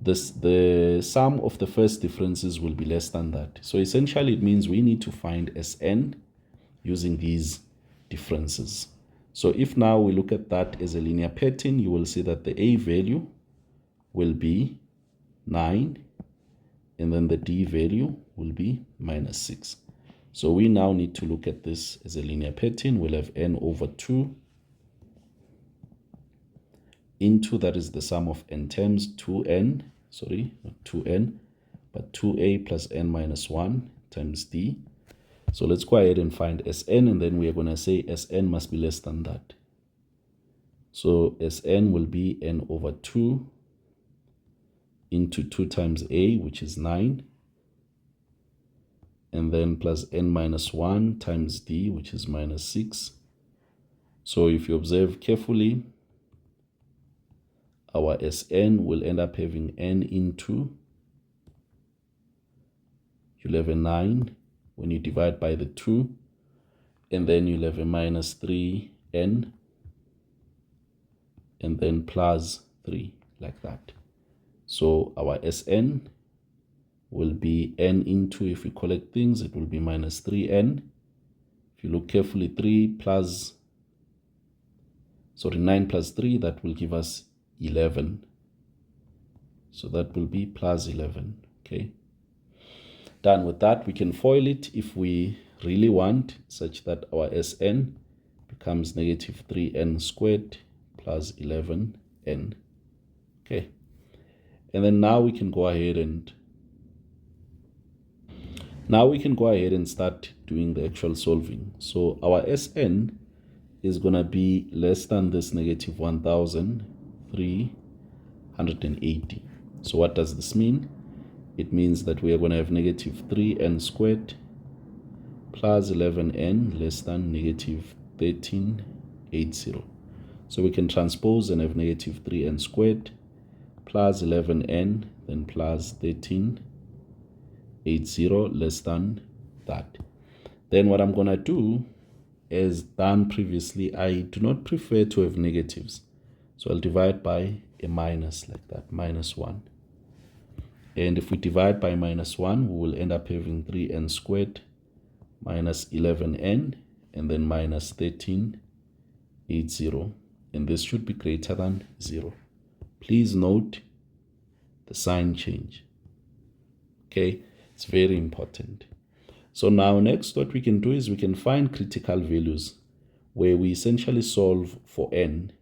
the sum of the first differences will be less than that. So essentially it means we need to find Sn using these differences. So if now we look at that as a linear pattern, you will see that the a value will be 9, and then the d value will be minus 6. So we now need to look at this as a linear pattern. We'll have n over 2 into, that is the sum of n terms, 2n, sorry, not 2n, but 2a plus n minus 1 times d. So let's go ahead and find Sn, and then we are going to say Sn must be less than that. So Sn will be n over 2 into 2 times a, which is 9, and then plus n minus 1 times d, which is minus 6. So if you observe carefully, our Sn will end up having n into, you'll have a 9 when you divide by the 2, and then you'll have a minus 3n, and then plus 3, like that. So our Sn will be n into, if we collect things, it will be minus 3n. If you look carefully, 9 plus 3, that will give us 11. So that will be plus 11, okay? Done with that, we can FOIL it if we really want, such that our Sn becomes negative 3n squared plus 11n, okay? And then now we can go ahead and start doing the actual solving. So our Sn is going to be less than this negative 1,380. So what does this mean? It means that we are going to have negative 3n squared plus 11n less than negative 1380. So we can transpose and have negative 3n squared plus 11n, then plus 1380 less than that. Then what I'm going to do, as done previously, I do not prefer to have negatives. So I'll divide by a minus like that, minus 1. And if we divide by minus 1, we will end up having 3n squared minus 11n, and then minus 1380. And this should be greater than 0. Please note the sign change. Okay, it's very important. So now next what we can do is we can find critical values where we essentially solve for n.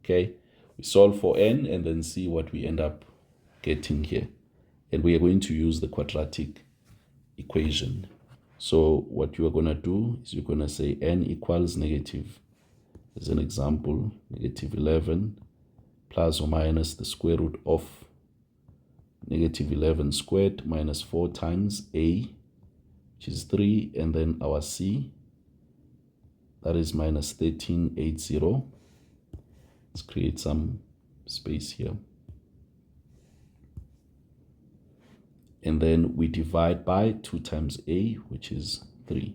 Okay, we solve for n and then see what we end up getting here. And we are going to use the quadratic equation. So what you are going to do is you're going to say n equals negative, as an example, negative 11 plus or minus the square root of negative 11 squared minus 4 times a, which is 3, and then our c, that is minus 1380. Let's create some space here. and then we divide by 2 times a, which is 3.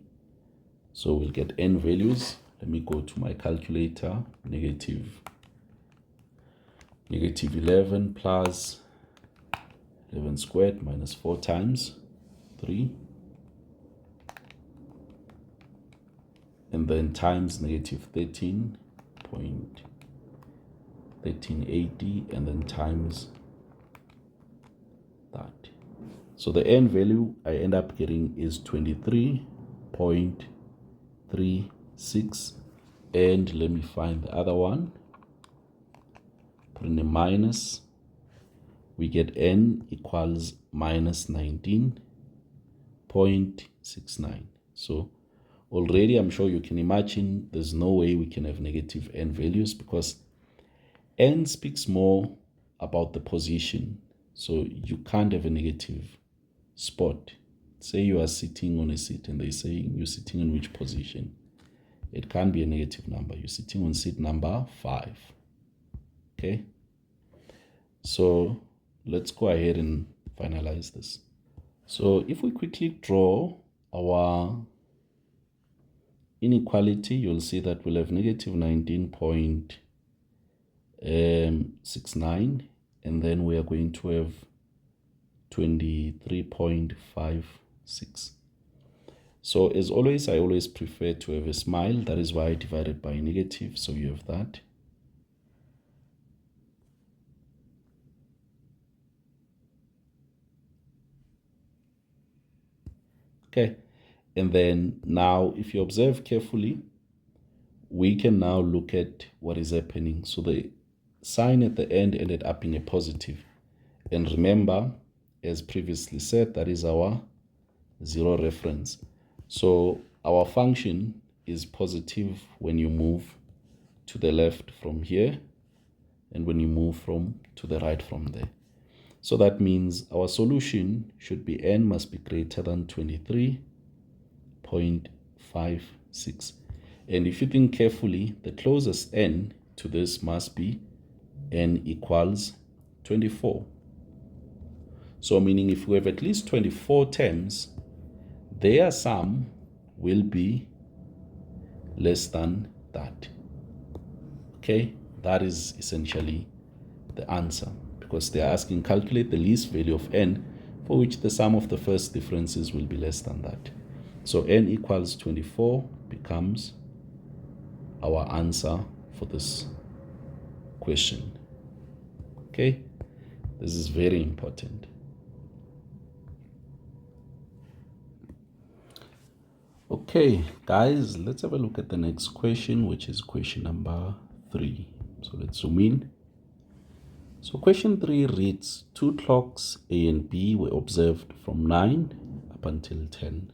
So we'll get n values. Let me go to my calculator. Negative 11 plus 11 squared minus 4 times 3. And then times negative 13.1380, and then times that. So the n value I end up getting is 23.36. And let me find the other one. Put in a minus. We get n equals minus 19.69. So already I'm sure you can imagine there's no way we can have negative n values, because n speaks more about the position. So you can't have a negative spot. Say you are sitting on a seat and they say you're sitting in which position. It can't be a negative number. You're sitting on seat number 5. Okay? So let's go ahead and finalize this. So if we quickly draw our inequality, you'll see that we'll have negative 19.69, and then we are going to have 23.56. So as always, I always prefer to have a smile. That is why I divided by negative. So you have that. Okay. And then now, if you observe carefully, we can now look at what is happening. So the sign at the end ended up being a positive. And remember, as previously said, that is our 0 reference. So our function is positive when you move to the left from here, and when you move to the right from there. So that means our solution should be n must be greater than 23.56. And if you think carefully, the closest n to this must be n equals 24. So meaning if we have at least 24 terms, their sum will be less than that. Okay, that is essentially the answer, because they are asking calculate the least value of n for which the sum of the first differences will be less than that. So n equals 24 becomes our answer for this question. Okay, this is very important. Okay, guys, let's have a look at the next question, which is question number 3. So let's zoom in. So question 3 reads, 2 clocks A and B were observed from 9 up until 10.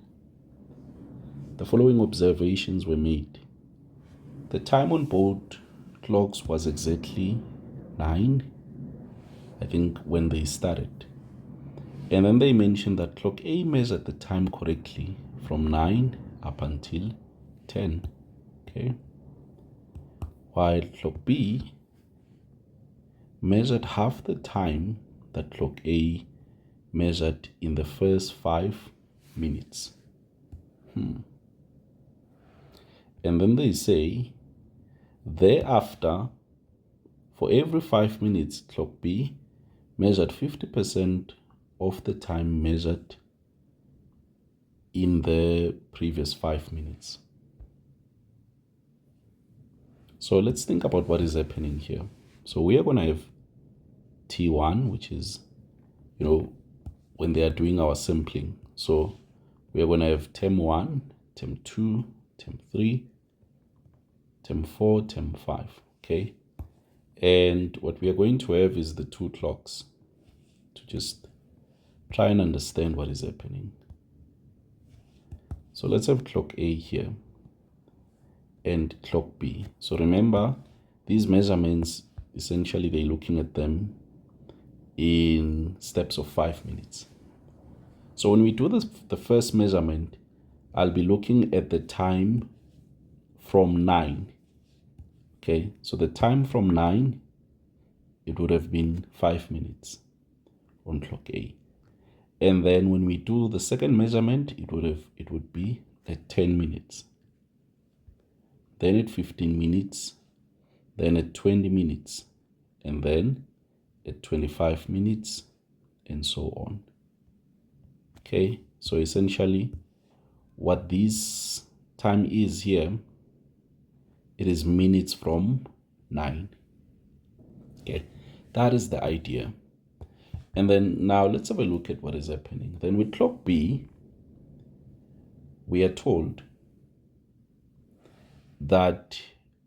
The following observations were made. The time on both clocks was exactly 9, I think, when they started. And then they mentioned that clock A measured the time correctly from 9 up until 10. Okay. While clock B measured half the time that clock A measured in the first 5 minutes. And then they say, thereafter, for every 5 minutes, clock B measured 50% of the time measured in the previous 5 minutes. So let's think about what is happening here. So we are going to have T1, which is, when they are doing our sampling. So we are going to have term 1, term 2, term 3, term 4, term 5. Okay. And what we are going to have is the 2 clocks, to just try and understand what is happening. So let's have clock A here and clock B. So remember, these measurements, essentially they're looking at them in steps of 5 minutes. So when we do the first measurement, I'll be looking at the time from 9. Okay, so the time from 9, it would have been 5 minutes on clock A. And then when we do the second measurement, it would be at 10 minutes, then at 15 minutes, then at 20 minutes, and then at 25 minutes, and so on. Okay, so essentially what this time is here, it is minutes from 9. Okay, that is the idea. And then now let's have a look at what is happening. Then with clock B, we are told that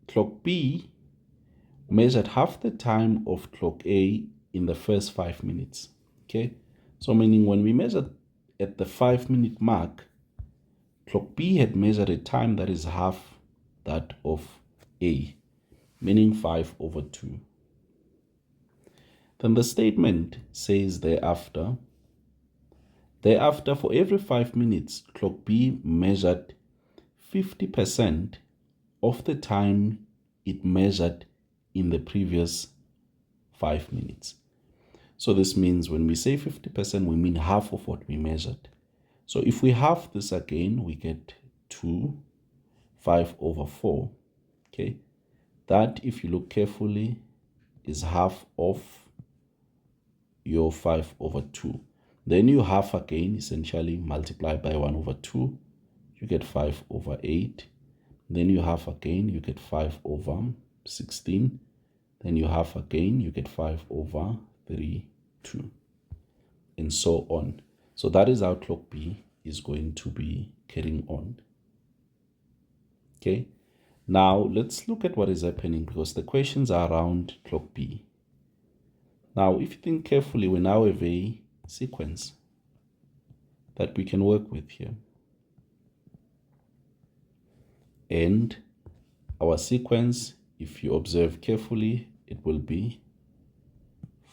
clock B measured half the time of clock A in the first 5 minutes. Okay, so meaning when we measured at the 5-minute mark, clock B had measured a time that is half that of A, meaning 5/2. Then the statement says thereafter, for every 5 minutes, clock B measured 50% of the time it measured in the previous 5 minutes. So this means when we say 50%, we mean half of what we measured. So if we halve this again, we get 2, 5/4. Okay, that, if you look carefully, is half of your 5/2. Then you half again, essentially multiply by 1/2, you get 5/8. Then you half again, you get 5/16. Then you half again, you get 5/32, and so on. So that is how clock B is going to be carrying on. Okay, now let's look at what is happening, because the questions are around clock B. Now, if you think carefully, we now have a sequence that we can work with here. And our sequence, if you observe carefully, it will be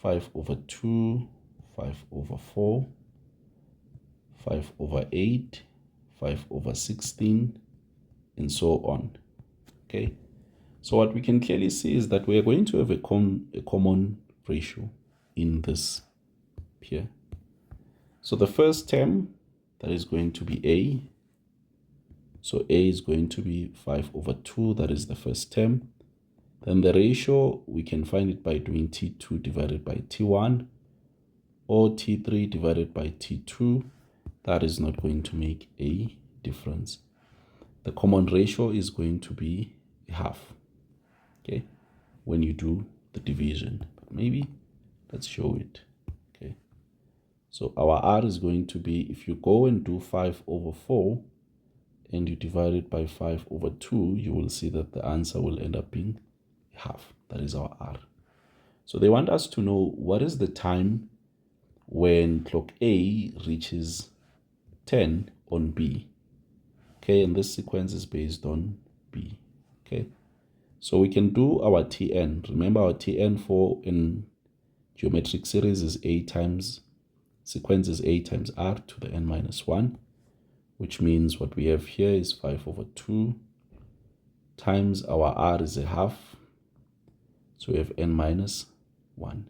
5/2, 5/4, 5/8, 5/16, and so on. Okay, so what we can clearly see is that we are going to have a common ratio in this here. So the first term, that is going to be A. So A is going to be 5/2, that is the first term. Then the ratio, we can find it by doing T2 divided by T1, or T3 divided by T2. That is not going to make a difference. The common ratio is going to be half, okay, when you do the division. But maybe let's show it. Okay, so our R is going to be, if you go and do 5/4 and you divide it by 5/2, you will see that the answer will end up being half. That is our R. So they want us to know what is the time when clock A reaches 10 on B. Okay, and this sequence is based on B. Okay, so we can do our Tn. Remember, our Tn for in geometric series is A times, sequence is A times R to the n minus 1, which means what we have here is 5/2 times our R is a half. So we have n minus 1.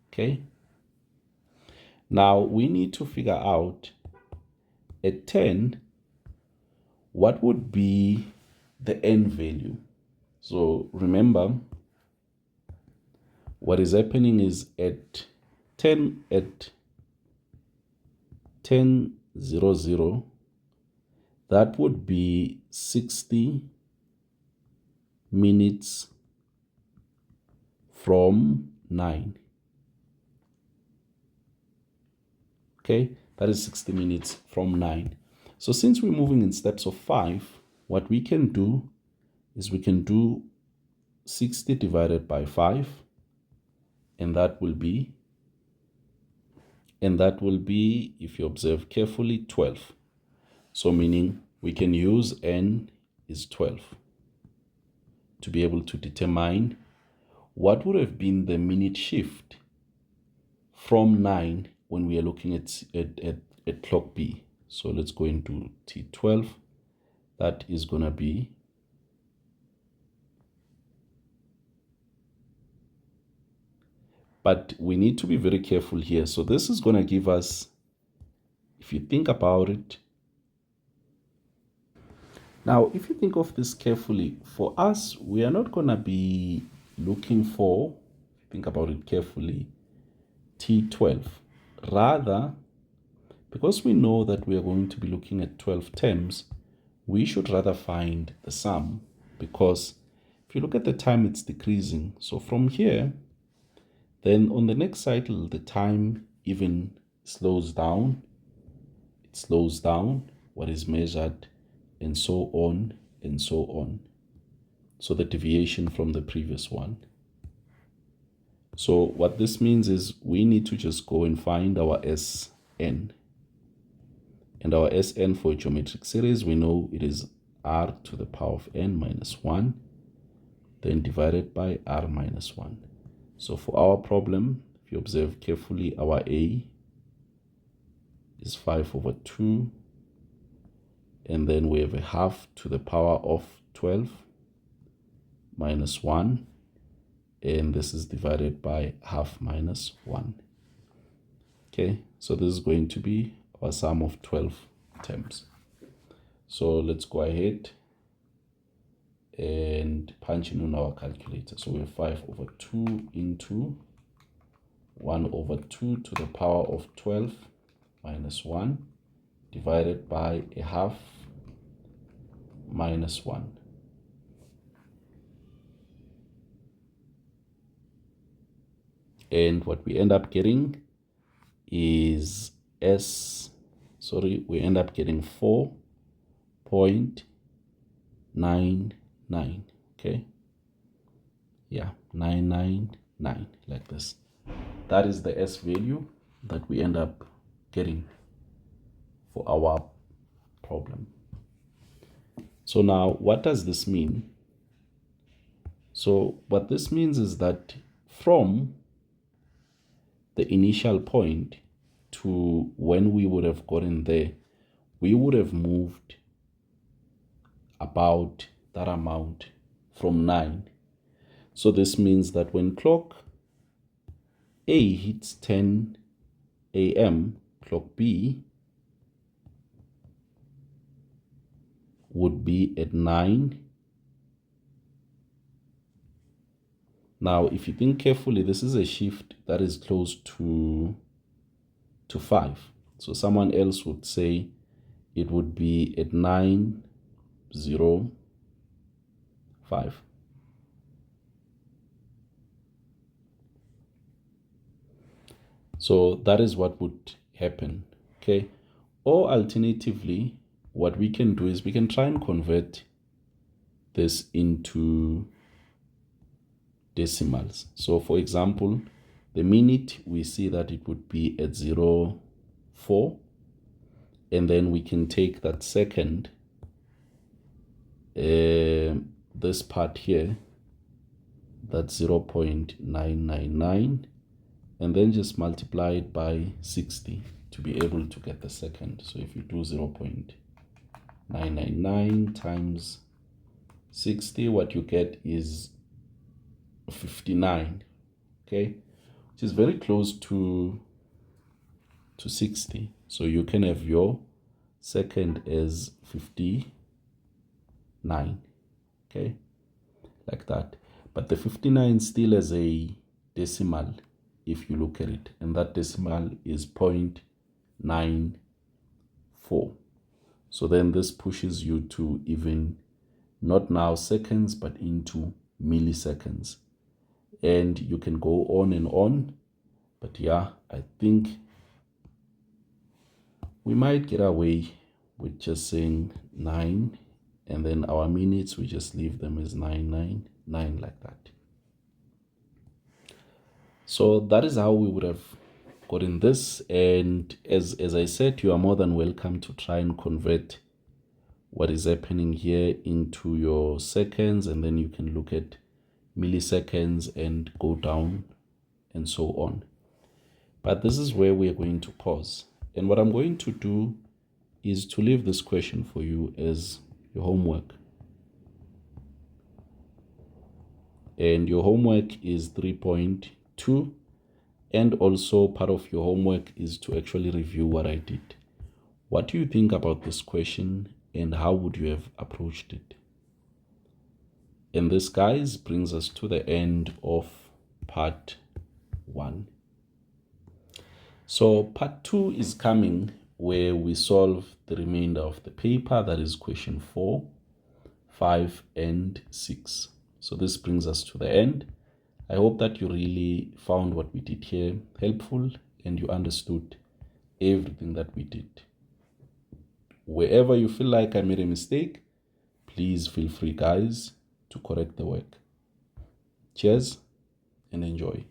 Okay, now we need to figure out at 10, what would be the n value? So remember, what is happening is at 10:00, that would be 60 minutes from 9. Okay, that is 60 minutes from 9. So since we're moving in steps of 5, what we can do is we can do 60 divided by 5, and that will be, if you observe carefully, 12. So meaning we can use n is 12 to be able to determine what would have been the minute shift from 9 when we are looking at clock B. So let's go into T12. That is going to be But we need to be very careful here. So this is going to give us, if you think about it, now if you think of this carefully, for us, we are not going to be looking for, think about it carefully, T12. Rather, because we know that we are going to be looking at 12 terms, we should rather find the sum, because if you look at the time, it's decreasing. So from here, then on the next cycle, the time even slows down. It slows down what is measured, and so on and so on. So the deviation from the previous one. So what this means is we need to just go and find our Sn. And our Sn for a geometric series, we know it is r to the power of n minus 1, then divided by r minus 1. So for our problem, if you observe carefully, our A is 5 over 2, and then we have a half to the power of 12 minus 1, and this is divided by half minus 1. Okay, so this is going to be our sum of 12 terms. So let's go ahead and punch in on our calculator. So we have 5 over 2 into 1 over 2 to the power of 12 minus 1 divided by a half minus 1. And what we end up getting is we end up getting 4.99. Okay, yeah, 999, like this. That is the S value that we end up getting for our problem. So now, what does this mean? So what this means is that from the initial point to when we would have gotten there, we would have moved about that amount from 9. So this means that when clock A hits 10 a.m., clock B would be at 9. Now, if you think carefully, this is a shift that is close to 5. So someone else would say it would be at 9:05. So that is what would happen, okay? Or alternatively, what we can do is we can try and convert this into decimals. So for example, the minute, we see that it would be at 0.4, and then we can take that second, this part here, that's 0.999, and then just multiply it by 60 to be able to get the second. So if you do 0.999 times 60, what you get is 59, okay, which is very close to 60. So you can have your second as 59, okay, like that. But the 59 still has a decimal if you look at it, and that decimal is 0.94. So then this pushes you to even not now seconds, but into milliseconds. And you can go on and on, but yeah, I think we might get away with just saying 9, and then our minutes, we just leave them as 999, like that. So that is how we would have gotten this. And as I said, you are more than welcome to try and convert what is happening here into your seconds, and then you can look at milliseconds and go down and so on. But this is where we are going to pause. And what I'm going to do is to leave this question for you as your homework. And your homework is 3.2. And also part of your homework is to actually review what I did. What do you think about this question and how would you have approached it? And this, guys, brings us to the end of part 1. So part 2 is coming, where we solve the remainder of the paper, that is question 4, 5, and 6. So this brings us to the end. I hope that you really found what we did here helpful and you understood everything that we did. Wherever you feel like I made a mistake, please feel free, guys, to correct the work. Cheers and enjoy.